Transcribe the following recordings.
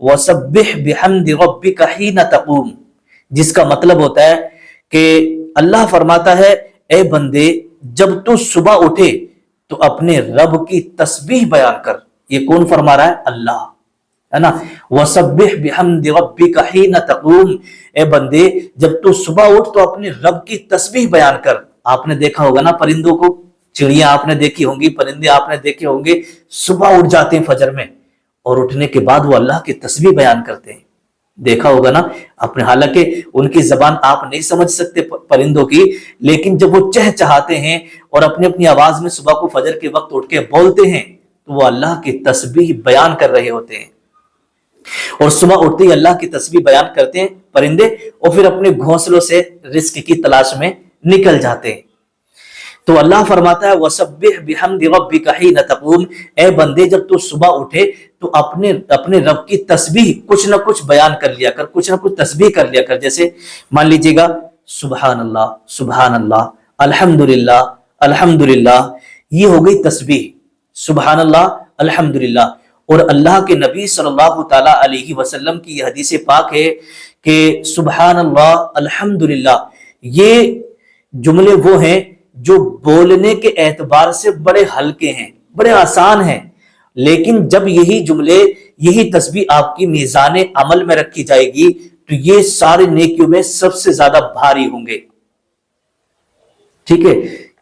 وَسَبِّحْ بِحَمْدِ رَبِّكَ حِينَ تَقُومُ، جس کا مطلب ہوتا ہے کہ اللہ فرماتا ہے اے بندے جب تو صبح اٹھے تو اپنے رب کی تسبیح بیان کر۔ یہ کون فرما رہا ہے؟ اللہ، ہے نا۔ وَسَبِّحْ بِحَمْدِ رَبِّكَ حِينَ تَقُومُ، اے بندے جب تو صبح اٹھ تو اپنے رب کی تسبیح بیان کر۔ آپ نے دیکھا ہوگا نا پرندوں کو، چڑیاں آپ نے دیکھی ہوں گی، پرندے آپ نے دیکھے ہوں گے، صبح اٹھ جاتے ہیں فجر میں، اور اٹھنے کے بعد وہ اللہ کی تسبیح بیان کرتے ہیں۔ دیکھا ہوگا نا اپنے، حالانکہ ان کی زبان آپ نہیں سمجھ سکتے پرندوں کی، لیکن جب وہ چہچہاتے ہیں اور اپنی اپنی آواز میں صبح کو فجر کے وقت اٹھ کے بولتے ہیں تو وہ اللہ کی تسبیح بیان کر رہے ہوتے ہیں۔ اور صبح اٹھتے ہی اللہ کی تسبیح بیان کرتے ہیں پرندے، اور پھر اپنے گھونسلوں سے رزق کی تلاش میں نکل جاتے ہیں۔ تو اللہ فرماتا ہے وَسَبِّحْ بِحَمْدِ رَبِّكَ حِينَ تَقُومُ، اے بندے جب تو صبح اٹھے تو اپنے رب کی تسبیح کچھ نہ کچھ بیان کر لیا کر، کچھ نہ کچھ تسبیح کر لیا کر۔ جیسے مان لیجیے گا سبحان اللہ، سبحان اللہ، الحمدللہ، الحمدللہ، یہ ہو گئی تسبیح، سبحان اللہ، الحمدللہ۔ اور اللہ کے نبی صلی اللہ تعالی علیہ وسلم کی یہ حدیث پاک ہے کہ سبحان اللہ، الحمدللہ، یہ جملے وہ ہیں جو بولنے کے اعتبار سے بڑے ہلکے ہیں، بڑے آسان ہیں، لیکن جب یہی جملے، یہی تسبیح آپ کی میزان عمل میں رکھی جائے گی تو یہ سارے نیکیوں میں سب سے زیادہ بھاری ہوں گے۔ ٹھیک ہے،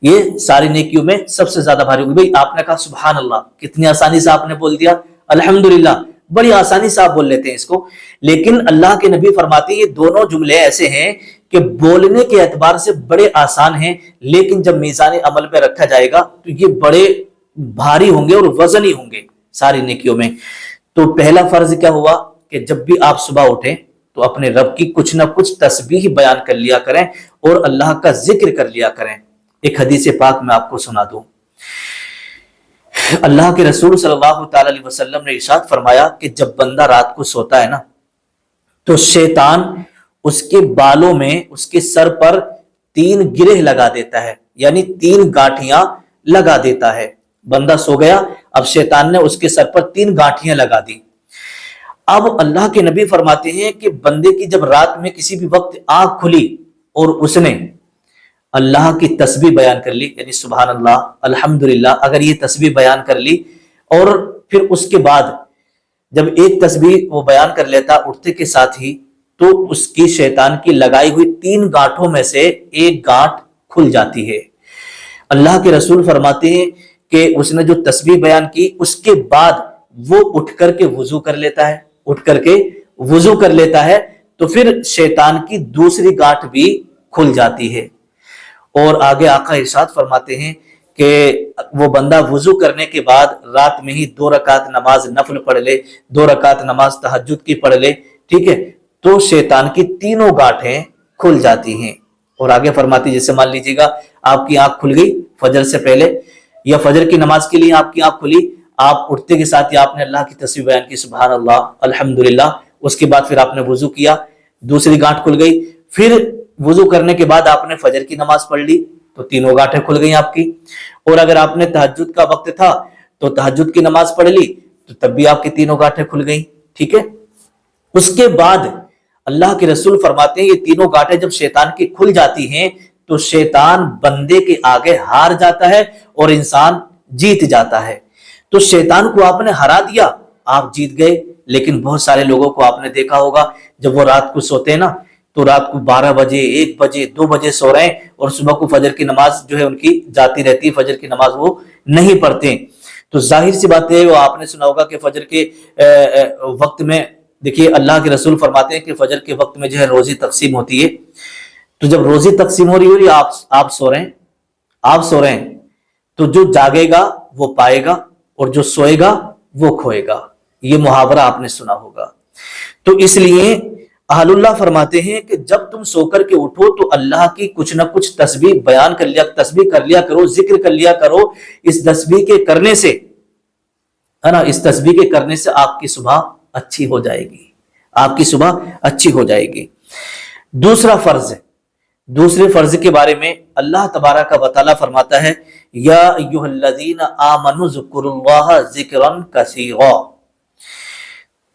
یہ ساری نیکیوں میں سب سے زیادہ بھاری ہوں گے۔ بھئی آپ نے کہا سبحان اللہ، کتنی آسانی سے آپ نے بول دیا، الحمدللہ، بڑی آسانی سے آپ بول لیتے ہیں اس کو، لیکن اللہ کے نبی فرماتے ہیں یہ دونوں جملے ایسے ہیں کہ بولنے کے اعتبار سے بڑے آسان ہیں، لیکن جب میزان عمل پہ رکھا جائے گا تو یہ بڑے بھاری ہوں گے اور وزنی ہوں گے ساری نیکیوں میں۔ تو پہلا فرض کیا ہوا کہ جب بھی آپ صبح اٹھیں تو اپنے رب کی کچھ نہ کچھ تسبیح بیان کر لیا کریں اور اللہ کا ذکر کر لیا کریں۔ ایک حدیث پاک میں آپ کو سنا دوں، اللہ کے رسول صلی اللہ تعالی علیہ وسلم نے ارشاد فرمایا کہ جب بندہ رات کو سوتا ہے نا تو شیطان اس کے بالوں میں، اس کے سر پر 3 گرہ لگا دیتا ہے، یعنی 3 گاٹھیاں لگا دیتا ہے۔ بندہ سو گیا، اب شیطان نے اس کے سر پر 3 گاٹھیاں لگا دی۔ اب اللہ کے نبی فرماتے ہیں کہ بندے کی جب رات میں کسی بھی وقت آنکھ کھلی اور اس نے اللہ کی تسبیح بیان کر لی، یعنی سبحان اللہ، الحمدللہ، اگر یہ تسبیح بیان کر لی اور پھر اس کے بعد جب ایک تسبیح وہ بیان کر لیتا اٹھتے کے ساتھ ہی، تو اس کی شیطان کی لگائی ہوئی 3 گانٹھوں میں سے ایک گانٹھ کھل جاتی ہے۔ اللہ کے رسول فرماتے ہیں کہ اس نے جو تسبیح بیان کی اس کے بعد وہ اٹھ کر کے وضو کر لیتا ہے، اٹھ کر کے وضو کر لیتا ہے تو پھر شیطان کی دوسری گانٹھ بھی کھل جاتی ہے۔ اور آگے آقا ارشاد فرماتے ہیں کہ وہ بندہ وضو کرنے کے بعد رات میں ہی 2 رکعت نماز نفل پڑھ لے، 2 رکعت نماز تہجد کی پڑھ لے، ٹھیک ہے، تو شیطان کی تینوں گانٹھیں کھل جاتی ہیں۔ اور آگے فرماتی جیسے مان لیجیے گا آپ کی آنکھ کھل گئی فجر سے پہلے یا فجر کی نماز کے لیے آپ کی آنکھ کھلی، آپ اٹھتے کے ساتھ ہی آپ نے اللہ کی تسبیح بیان کی سبحان اللہ الحمدللہ، اس کے بعد پھر آپ نے وضو کیا، دوسری گانٹھ کھل گئی، پھر وضو کرنے کے بعد آپ نے فجر کی نماز پڑھ لی تو تینوں گانٹھیں کھل گئی آپ کی، اور اگر آپ نے تہجد کا وقت تھا تو تہجد کی نماز پڑھ لی تو تب بھی آپ کی تینوں گانٹھیں کھل گئی، ٹھیک ہے۔ اس کے بعد اللہ کے رسول فرماتے ہیں یہ تینوں گانٹھیں جب شیطان کی کھل جاتی ہیں تو شیطان بندے کے آگے ہار جاتا ہے اور انسان جیت جاتا ہے۔ تو شیطان کو آپ نے ہرا دیا، آپ جیت گئے، لیکن بہت سارے لوگوں کو آپ نے دیکھا ہوگا جب وہ رات کو سوتے ہیں نا تو رات کو 12 بجے 1 بجے 2 بجے سو رہے ہیں اور صبح کو فجر کی نماز جو ہے ان کی جاتی رہتی ہے، فجر کی نماز وہ نہیں پڑھتے۔ تو ظاہر سی بات ہے، وہ آپ نے سنا ہوگا کہ فجر کے وقت میں دیکھیے اللہ کے رسول فرماتے ہیں کہ فجر کے وقت میں جو ہے روزی تقسیم ہوتی ہے، تو جب روزی تقسیم ہو رہی ہے آپ سو رہے ہیں تو جو جاگے گا وہ پائے گا اور جو سوئے گا وہ کھوئے گا، یہ محاورہ آپ نے سنا ہوگا۔ تو اس لیے اہل اللہ فرماتے ہیں کہ جب تم سو کر کے اٹھو تو اللہ کی کچھ نہ کچھ تسبیح بیان کر لیا کرو، ذکر کر لیا کرو، اس تسبیح کے کرنے سے ہے نا، اس تسبیح کے کرنے سے آپ کی صبح اچھی ہو جائے گی، آپ کی صبح اچھی ہو جائے گی۔ دوسرے فرض کے بارے میں اللہ تبارک و تعالیٰ فرماتا ہے یا ایھا الذین آمنوا اذکروا اللہ ذکرا کثیرا،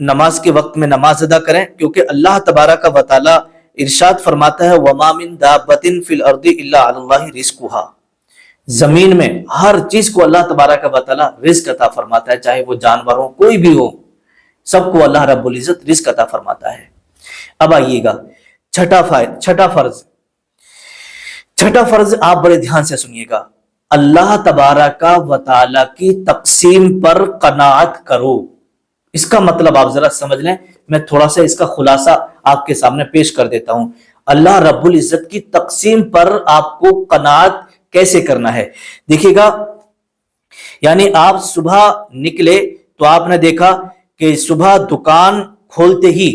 نماز کے وقت میں نماز ادا کریں، کیونکہ اللہ تبارک و تعالی ارشاد فرماتا ہے وَمَا مِن دَابَّةٍ فِي الْأَرْضِ إِلَّا عَلَى اللَّهِ رِزْقُهَا، زمین میں ہر چیز کو اللہ تبارک و تعالی رزق عطا فرماتا ہے، چاہے وہ جانور ہو کوئی بھی ہو، سب کو اللہ رب العزت رزق عطا فرماتا ہے۔ اب آئیے گا چھٹا فرض آپ بڑے دھیان سے سنیے گا، اللہ تبارک و تعالی کی تقسیم پر قناعت کرو۔ اس کا مطلب آپ ذرا سمجھ لیں، میں تھوڑا سا اس کا خلاصہ آپ کے سامنے پیش کر دیتا ہوں۔ اللہ رب العزت کی تقسیم پر آپ کو قناعت کیسے کرنا ہے؟ دیکھیے گا، یعنی آپ صبح نکلے تو آپ نے دیکھا کہ صبح دکان کھولتے ہی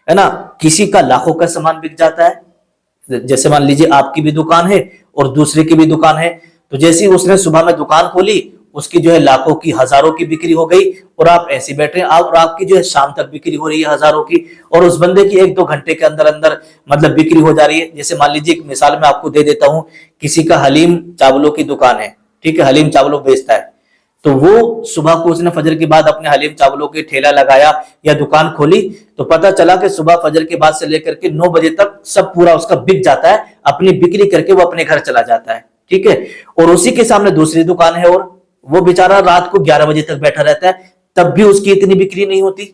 ہے نا کسی کا لاکھوں کا سامان بک جاتا ہے۔ جیسے مان لیجیے آپ کی بھی دکان ہے اور دوسرے کی بھی دکان ہے، تو جیسے ہی اس نے صبح میں دکان کھولی، اس کی جو ہے لاکھوں کی ہزاروں کی بکری ہو گئی، اور آپ ایسے بیٹھے ہیں اور آپ کی جو ہے شام تک بکری ہو رہی ہے ہزاروں کی، اور اس بندے کی 1-2 گھنٹے کے اندر اندر مطلب بکری ہو جا رہی ہے۔ جیسے مان لیجیے ایک مثال میں آپ کو دے دیتا ہوں، کسی کا حلیم چاولوں کی دکان ہے، ٹھیک ہے، حلیم چاولوں بیچتا ہے، تو وہ صبح کو اس نے فجر کے بعد اپنے حلیم چاولوں کے ٹھیلا لگایا یا دکان کھولی، تو پتہ چلا کہ صبح فجر کے بعد سے لے کر کے 9 بجے تک سب پورا اس کا بک جاتا ہے، اپنی بکری کر کے وہ اپنے گھر چلا جاتا ہے، ٹھیک ہے۔ اور اسی کے سامنے دوسری دکان ہے، اور وہ بیچارہ رات کو 11 بجے تک بیٹھا رہتا ہے، تب بھی اس کی اتنی بکری نہیں ہوتی۔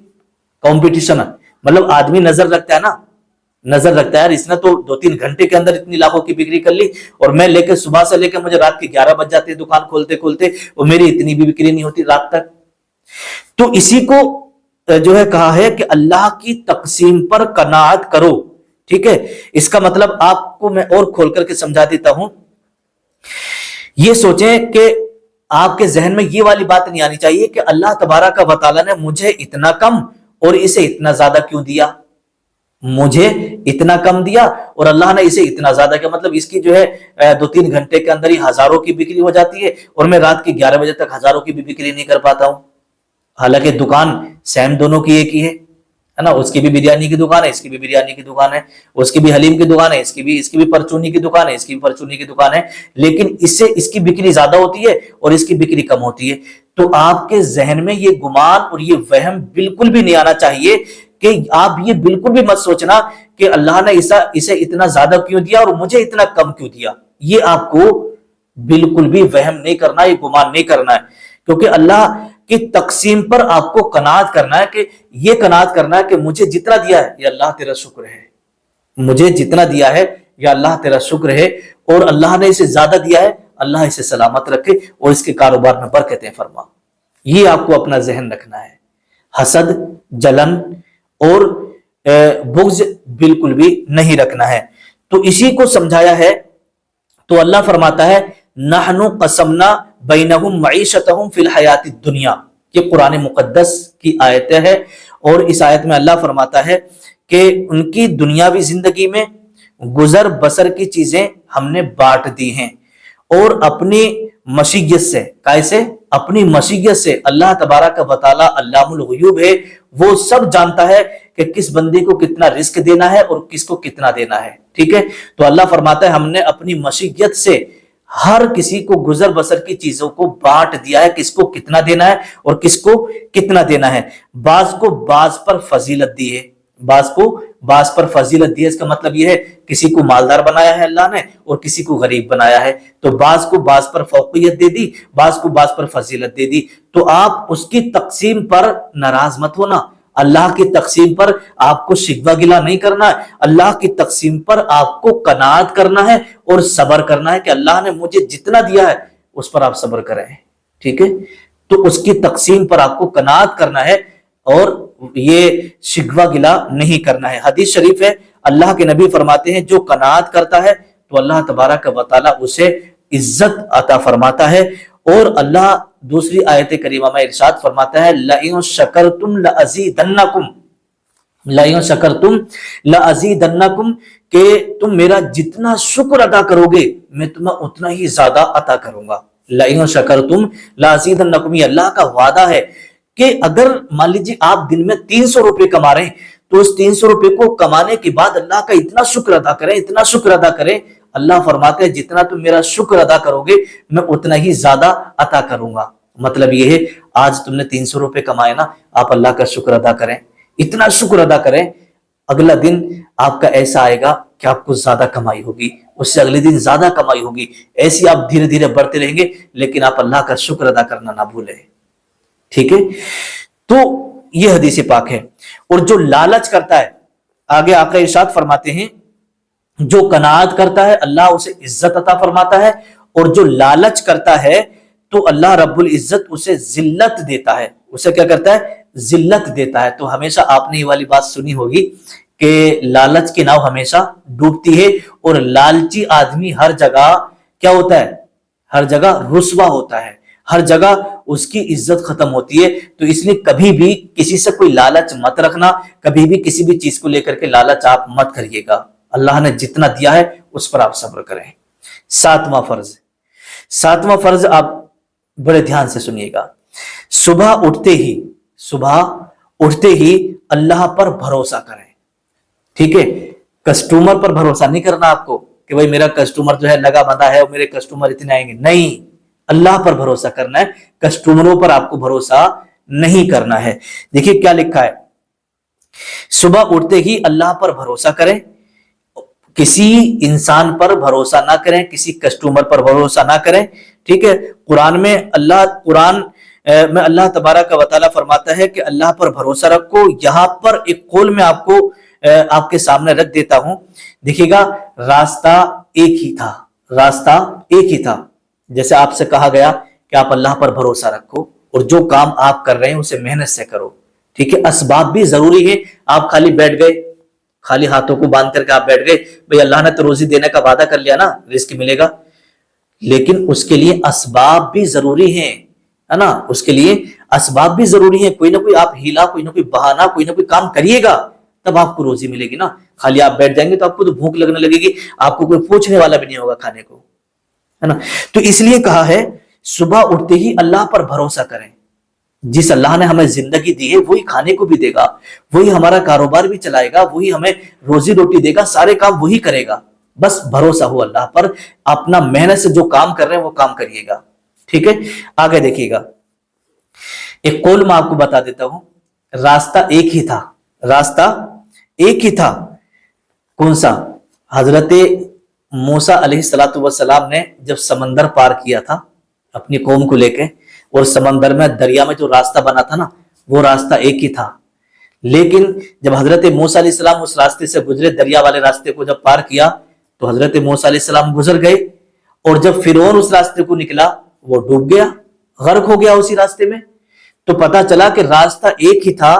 کمپٹیشن ہے، مطلب آدمی نظر رکھتا ہے نا، نظر رکھتا ہے، اس نے تو 2-3 گھنٹے کے اندر اتنی لاکھوں کی بکری کر لی، اور میں لے کے صبح سے لے کے مجھے رات کے 11 بج جاتے ہیں دکان کھولتے کھولتے، اور میری اتنی بھی بکری نہیں ہوتی رات تک۔ تو اسی کو جو ہے کہا ہے کہ اللہ کی تقسیم پر قناعت کرو، ٹھیک ہے۔ اس کا مطلب آپ کو میں اور کھول کر کے سمجھا دیتا ہوں۔ یہ سوچیں کہ آپ کے ذہن میں یہ والی بات نہیں آنی چاہیے کہ اللہ تبارک و تعالیٰ نے مجھے اتنا کم اور اسے اتنا زیادہ کیوں دیا، مجھے اتنا کم دیا اور اللہ نے اسے اتنا زیادہ کیا، مطلب اس کی جو ہے 2-3 گھنٹے کے اندر ہی ہزاروں کی بکری ہو جاتی ہے، اور میں رات کے 11 بجے تک ہزاروں کی بھی بکری نہیں کر پاتا ہوں۔ حالانکہ دکان سیم دونوں کی ایک ہی ہے نا، اس کی بھی بریانی کی دکان ہے، اس کی بھی بریانی کی دکان ہے، اس کی بھی حلیم کی دکان ہے، اس کی بھی پرچونی کی دکان ہے، اس کی بھی پرچونی کی دکان ہے، لیکن اس سے اس کی بکری زیادہ ہوتی ہے اور اس کی بکری کم ہوتی ہے۔ تو آپ کے ذہن میں یہ گمان اور یہ وہم بالکل بھی نہیں آنا چاہیے کہ آپ یہ بالکل بھی مت سوچنا کہ اللہ نے اسے اتنا زیادہ کیوں دیا اور مجھے اتنا کم کیوں دیا۔ یہ آپ کو بالکل بھی وہم نہیں کرنا، یہ گمان نہیں کرنا ہے، کیونکہ اللہ کی تقسیم پر آپ کو قناعت کرنا ہے، کہ یہ قناعت کرنا ہے کہ مجھے جتنا دیا ہے یا اللہ تیرا شکر ہے، مجھے جتنا دیا ہے یا اللہ تیرا شکر ہے، اور اللہ نے اسے زیادہ دیا ہے، اللہ اسے سلامت رکھے اور اس کے کاروبار میں برکتیں فرما۔ یہ آپ کو اپنا ذہن رکھنا ہے۔ حسد، جلن اور بغض بالکل بھی نہیں رکھنا ہے۔ تو اسی کو سمجھایا ہے، تو اللہ فرماتا ہے نحن قسمنا بینہم معیشتہم فی الحیات الدنیا، یہ قرآن مقدس کی آیتیں ہے، اور اس آیت میں اللہ فرماتا ہے کہ ان کی دنیاوی زندگی میں گزر بسر کی چیزیں ہم نے بانٹ دی ہیں، اور اپنی مشیت سے، کیسے؟ اپنی مشیت سے۔ اللہ تبارک و تعالی علام الغیوب ہے، وہ سب جانتا ہے کہ کس بندے کو کتنا رزق دینا ہے اور کس کو کتنا دینا ہے، ٹھیک ہے۔ تو اللہ فرماتا ہے ہم نے اپنی مشیت سے ہر کسی کو گزر بسر کی چیزوں کو بانٹ دیا ہے، کس کو کتنا دینا ہے اور کس کو کتنا دینا ہے۔ بعض کو بعض پر فضیلت دی ہے، بعض کو بعض پر فضیلت دی ہے، اس کا مطلب یہ ہے کسی کو مالدار بنایا ہے اللہ نے اور کسی کو غریب بنایا ہے، تو بعض کو بعض پر فوقیت دے دی، بعض کو بعض پر فضیلت دے دی۔ تو آپ اس کی تقسیم پر ناراض مت ہونا، اللہ کی تقسیم پر آپ کو شکوہ گلہ نہیں کرنا ہے، اللہ کی تقسیم پر آپ کو قناعت کرنا ہے اور صبر کرنا ہے کہ اللہ نے مجھے جتنا دیا ہے اس پر آپ صبر کریں، ٹھیک ہے۔ تو اس کی تقسیم پر آپ کو قناعت کرنا ہے اور یہ شکوہ گلہ نہیں کرنا ہے۔ حدیث شریف ہے، اللہ کے نبی فرماتے ہیں جو قناعت کرتا ہے تو اللہ تبارک و تعالی اسے عزت عطا فرماتا ہے، اور اللہ دوسری آیت کریمہ میں ارشاد فرماتا ہے لَإِن شَكَرْتُمْ لَأَزِيدَنَّكُمْ، لَإِن شَكَرْتُمْ لَأَزِيدَنَّكُمْ، کہ تم میرا جتنا شکر ادا کرو گے میں تمہیں اتنا ہی زیادہ عطا کروں گا۔ لَإِن شَكَرْتُمْ لَأَزِيدَنَّكُمْ، یہ اللہ کا وعدہ ہے کہ اگر مان لیجیے آپ دن میں 300 روپے کما رہے ہیں تو اس 300 روپے کو کمانے کے بعد اللہ کا اتنا شکر ادا کریں، اتنا شکر ادا کریں، اللہ فرماتے ہیں جتنا تم میرا شکر ادا کرو گے میں اتنا ہی زیادہ عطا کروں گا۔ مطلب یہ ہے آج تم نے 300 روپے کمائے نا، آپ اللہ کا شکر ادا کریں، اتنا شکر ادا کریں، اگلا دن آپ کا ایسا آئے گا کہ آپ کو زیادہ کمائی ہوگی، اس سے اگلے دن زیادہ کمائی ہوگی، ایسی آپ دھیرے دھیرے بڑھتے رہیں گے، لیکن آپ اللہ کا شکر ادا کرنا نہ بھولیں۔ ٹھیک ہے، تو یہ حدیث پاک ہے۔ اور جو لالچ کرتا ہے، آگے آقا ارشاد فرماتے ہیں جو قناعت کرتا ہے اللہ اسے عزت عطا فرماتا ہے، اور جو لالچ کرتا ہے تو اللہ رب العزت اسے ذلت دیتا ہے۔ اسے کیا کرتا ہے؟ ذلت دیتا ہے۔ تو ہمیشہ آپ نے یہ والی بات سنی ہوگی کہ لالچ کی ناؤ ہمیشہ ڈوبتی ہے، اور لالچی آدمی ہر جگہ کیا ہوتا ہے؟ ہر جگہ رسوا ہوتا ہے، ہر جگہ اس کی عزت ختم ہوتی ہے۔ تو اس لیے کبھی بھی کسی سے کوئی لالچ مت رکھنا، کبھی بھی کسی بھی چیز کو لے کر کے لالچ آپ مت کریے گا۔ اللہ نے جتنا دیا ہے اس پر آپ صبر کریں۔ ساتواں فرض آپ بڑے دھیان سے سنیے گا۔ صبح اٹھتے ہی اللہ پر بھروسہ کریں۔ ٹھیک ہے، کسٹمر پر بھروسہ نہیں کرنا آپ کو کہ بھائی میرا کسٹمر جو ہے لگا بندہ ہے اور میرے کسٹمر اتنے آئیں گے، نہیں، اللہ پر بھروسہ کرنا ہے، کسٹمروں پر آپ کو بھروسہ نہیں کرنا ہے۔ دیکھیے کیا لکھا ہے، صبح اٹھتے ہی اللہ پر بھروسہ کریں، کسی انسان پر بھروسہ نہ کریں، کسی کسٹمر پر بھروسہ نہ کریں۔ ٹھیک ہے، قرآن میں اللہ تبارک و تعالیٰ فرماتا ہے کہ اللہ پر بھروسہ رکھو۔ یہاں پر ایک قول میں آپ کو آپ کے سامنے رکھ دیتا ہوں، دیکھیے گا، راستہ ایک ہی تھا۔ جیسے آپ سے کہا گیا کہ آپ اللہ پر بھروسہ رکھو اور جو کام آپ کر رہے ہیں اسے محنت سے کرو۔ ٹھیک ہے، اسباب بھی ضروری ہے۔ آپ خالی بیٹھ گئے، خالی ہاتھوں کو باندھ کر کے آپ بیٹھ گئے، بھئی اللہ نے تو روزی دینے کا وعدہ کر لیا نا، رزق ملے گا، لیکن اس کے لیے اسباب بھی ضروری ہیں، ہے نا، اس کے لیے اسباب بھی ضروری ہیں۔ کوئی نہ کوئی آپ ہیلا، کوئی نہ کوئی بہانہ، کوئی نہ کوئی کام کریے گا، تب آپ کو روزی ملے گی نا۔ خالی آپ بیٹھ جائیں گے تو آپ کو تو بھوک لگنے لگے گی، آپ کو کوئی پوچھنے والا بھی نہیں ہوگا کھانے کو، ہے نا۔ تو اس لیے کہا ہے صبح اٹھتے ہی اللہ پر بھروسہ کریں۔ جس اللہ نے ہمیں زندگی دی ہے وہی کھانے کو بھی دے گا، وہی ہمارا کاروبار بھی چلائے گا، وہی ہمیں روزی روٹی دے گا، سارے کام وہی کرے گا۔ بس بھروسہ ہو اللہ پر، اپنا محنت سے جو کام کر رہے ہیں وہ کام کریے گا۔ ٹھیک ہے، آگے دیکھیے گا، ایک قول میں آپ کو بتا دیتا ہوں، راستہ ایک ہی تھا۔ کون سا؟ حضرت موسیٰ علیہ السلام نے جب سمندر پار کیا تھا اپنی قوم کو لے کے، اور سمندر میں دریا میں جو راستہ بنا تھا نا، وہ راستہ ایک ہی تھا۔ لیکن جب حضرت موسیٰ علیہ السلام اس راستے سے گزرے، دریا والے راستے کو جب پار کیا، تو حضرت موسیٰ علیہ السلام گزر گئے، اور جب فرعون اس راستے کو نکلا وہ ڈوب گیا، غرق ہو گیا اسی راستے میں۔ تو پتا چلا کہ راستہ ایک ہی تھا،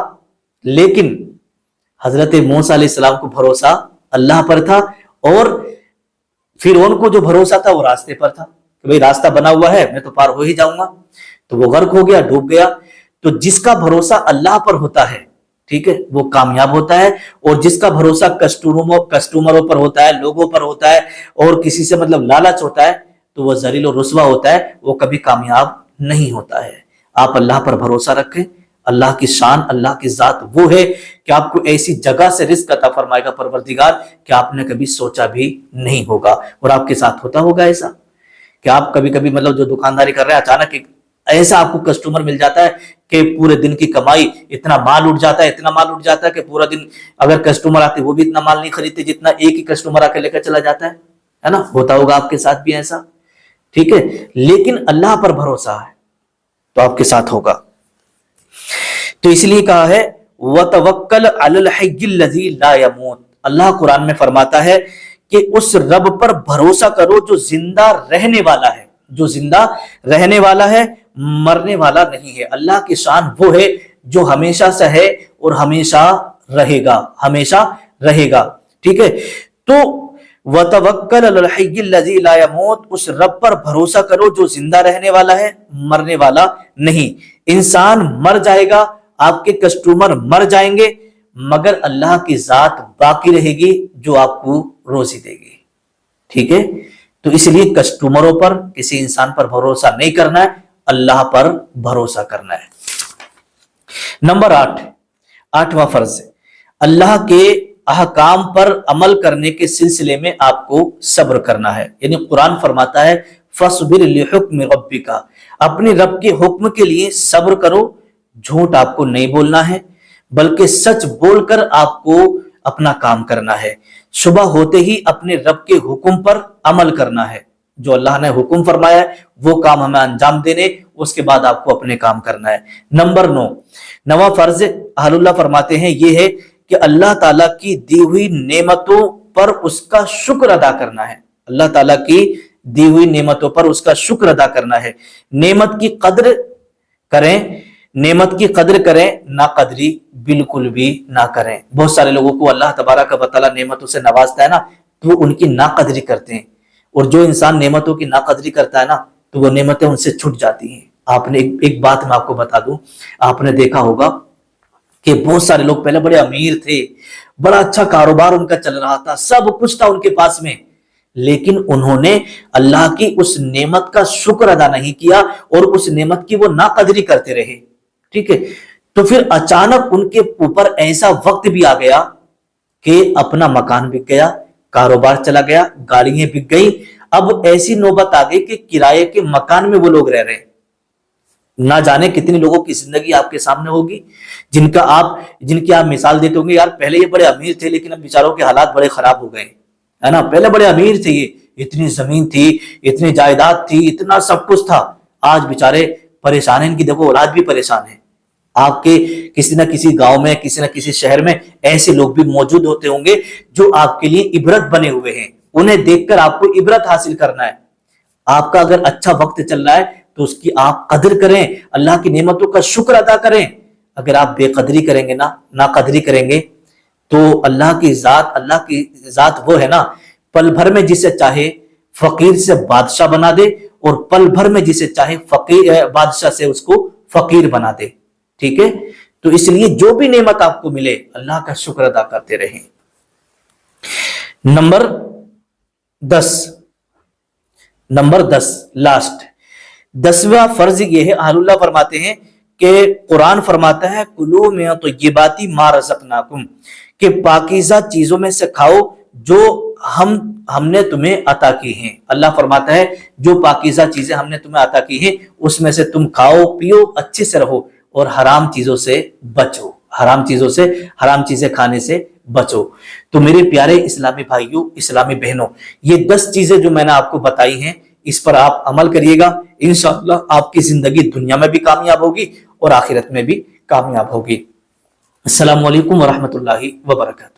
لیکن حضرت موسیٰ علیہ السلام کو بھروسہ اللہ پر تھا، اور فرعون کو جو بھروسہ تھا وہ راستے پر تھا کہ بھئی راستہ بنا ہوا ہے، میں تو پار ہو ہی جاؤں گا۔ تو وہ غرق ہو گیا، ڈوب گیا۔ تو جس کا بھروسہ اللہ پر ہوتا ہے، ٹھیک ہے، وہ کامیاب ہوتا ہے، اور جس کا بھروسہ کسٹمروں پر ہوتا ہے، لوگوں پر ہوتا ہے، اور کسی سے مطلب لالچ ہوتا ہے، تو وہ ذلیل و رسوا ہوتا ہے، وہ کبھی کامیاب نہیں ہوتا ہے۔ آپ اللہ پر بھروسہ رکھیں۔ اللہ کی شان، اللہ کی ذات وہ ہے کہ آپ کو ایسی جگہ سے رزق عطا فرمائے گا پروردگار کہ آپ نے کبھی سوچا بھی نہیں ہوگا۔ اور آپ کے ساتھ ہوتا ہوگا ایسا کہ آپ کبھی مطلب جو دکانداری کر رہے ہیں، اچانک ایسا آپ کو کسٹمر مل جاتا ہے کہ پورے دن کی کمائی اتنا مال اٹھ جاتا ہے کہ پورا دن اگر کسٹمر آتے وہ بھی اتنا مال نہیں خریدتے جتنا ایک ہی کسٹمر آ کے لے کر چلا جاتا ہے نا۔ ہوتا ہوگا آپ کے ساتھ بھی ایسا، ٹھیک ہے، لیکن اللہ پر بھروسہ ہے تو آپ کے ساتھ ہوگا۔ تو اس لیے کہا ہے وَتَوَكَّلْ عَلَى الْحَيِّ الَّذِي لَا يَمُوتُ۔ اللہ قرآن میں فرماتا ہے کہ اس رب پر بھروسہ کرو جو زندہ رہنے والا ہے، مرنے والا نہیں ہے۔ اللہ کی شان وہ ہے جو ہمیشہ سے ہے اور ہمیشہ رہے گا، ٹھیک ہے۔ تو وَتَوَكَّلْ عَلَى الْحَيِّ الَّذِي لَا يَمُوتُ، اس رب پر بھروسہ کرو جو زندہ رہنے والا ہے، مرنے والا نہیں۔ انسان مر جائے گا، آپ کے کسٹمر مر جائیں گے، مگر اللہ کی ذات باقی رہے گی جو آپ کو روزی دے گی، ٹھیک ہے۔ تو اس لیے کسٹمروں پر، کسی انسان پر بھروسہ نہیں کرنا ہے، اللہ پر بھروسہ کرنا ہے۔ نمبر 8واں فرض، اللہ کے احکام پر عمل کرنے کے سلسلے میں آپ کو صبر کرنا ہے۔ یعنی قرآن فرماتا ہے فَاصْبِرْ لِحُكْمِ رَبِّكَ، اپنے رب کے حکم کے لیے صبر کرو، جھوٹ آپ کو نہیں بولنا ہے، بلکہ سچ بول کر آپ کو اپنا کام کرنا ہے. صبح ہوتے ہی اپنے رب کے حکم پر عمل کرنا ہے. جو اللہ نے حکم فرمایا ہے وہ کام ہمیں انجام دینے، اس کے بعد آپ کو اپنے کام کرنا ہے. نمبر 9، نواں فرض اہل اللہ فرماتے ہیں یہ ہے کہ اللہ تعالیٰ کی دی ہوئی نعمتوں پر اس کا شکر ادا کرنا ہے. اللہ تعالیٰ کی دی ہوئی نعمتوں پر اس کا شکر ادا کرنا ہے. نعمت کی قدر کریں، نا قدری بالکل بھی نہ کریں. بہت سارے لوگوں کو اللہ تبارک و تعالیٰ نعمتوں سے نوازتا ہے نا، تو وہ ان کی نا قدری کرتے ہیں، اور جو انسان نعمتوں کی نا قدری کرتا ہے نا تو وہ نعمتیں ان سے چھٹ جاتی ہیں. آپ نے ایک بات میں آپ کو بتا دوں، آپ نے دیکھا ہوگا کہ بہت سارے لوگ پہلے بڑے امیر تھے، بڑا اچھا کاروبار ان کا چل رہا تھا، سب کچھ تھا ان کے پاس میں، لیکن انہوں نے اللہ کی اس نعمت کا شکر ادا نہیں کیا اور اس نعمت کی وہ ناقدری کرتے رہے. ٹھیک ہے، تو پھر اچانک ان کے اوپر ایسا وقت بھی آ گیا کہ اپنا مکان بک گیا، کاروبار چلا گیا، گاڑیاں بک گئی. اب ایسی نوبت آ گئی کہ کرائے کے مکان میں وہ لوگ رہ رہے ہیں. نہ جانے کتنی لوگوں کی زندگی آپ کے سامنے ہوگی جن کی آپ مثال دیتے ہوں گے، یار پہلے یہ بڑے امیر تھے لیکن اب بیچاروں کے حالات بڑے خراب ہو گئے، ہے نا. پہلے بڑے امیر تھے، یہ اتنی زمین تھی، اتنی جائیداد تھی، اتنا سب کچھ تھا، آج بیچارے پریشان ہیں. ان کی دیکھو اولاد بھی پریشان ہے. آپ کے کسی نہ کسی گاؤں میں، کسی نہ کسی شہر میں ایسے لوگ بھی موجود ہوتے ہوں گے جو آپ کے لیے عبرت بنے ہوئے ہیں. انہیں دیکھ کر آپ کو عبرت حاصل کرنا ہے. آپ کا اگر اچھا وقت چل رہا ہے تو اس کی آپ قدر کریں، اللہ کی نعمتوں کا شکر ادا کریں. اگر آپ بے قدری کریں گے، نا قدری کریں گے، تو اللہ کی ذات وہ ہے نا، پل بھر میں جسے چاہے فقیر سے بادشاہ بنا دے اور پل بھر میں جسے چاہے بادشاہ سے اس کو فقیر بنا دے. ٹھیک ہے، تو اس لیے جو بھی نعمت آپ کو ملے اللہ کا شکر ادا کرتے رہیں. نمبر 10 لاسٹ 10واں فرض یہ ہے، اہل اللہ فرماتے ہیں کہ قرآن فرماتا ہے کلوا من طیبات ما رزقناکم، کہ پاکیزہ چیزوں میں سے کھاؤ جو ہم نے تمہیں عطا کی ہیں. اللہ فرماتا ہے جو پاکیزہ چیزیں ہم نے تمہیں عطا کی ہیں اس میں سے تم کھاؤ پیو، اچھے سے رہو، اور حرام چیزوں سے بچو، حرام چیزیں کھانے سے بچو. تو میرے پیارے اسلامی بھائیوں، اسلامی بہنوں، یہ 10 چیزیں جو میں نے آپ کو بتائی ہیں اس پر آپ عمل کریے گا، انشاءاللہ آپ کی زندگی دنیا میں بھی کامیاب ہوگی اور آخرت میں بھی کامیاب ہوگی. السلام علیکم ورحمۃ اللہ وبرکاتہ.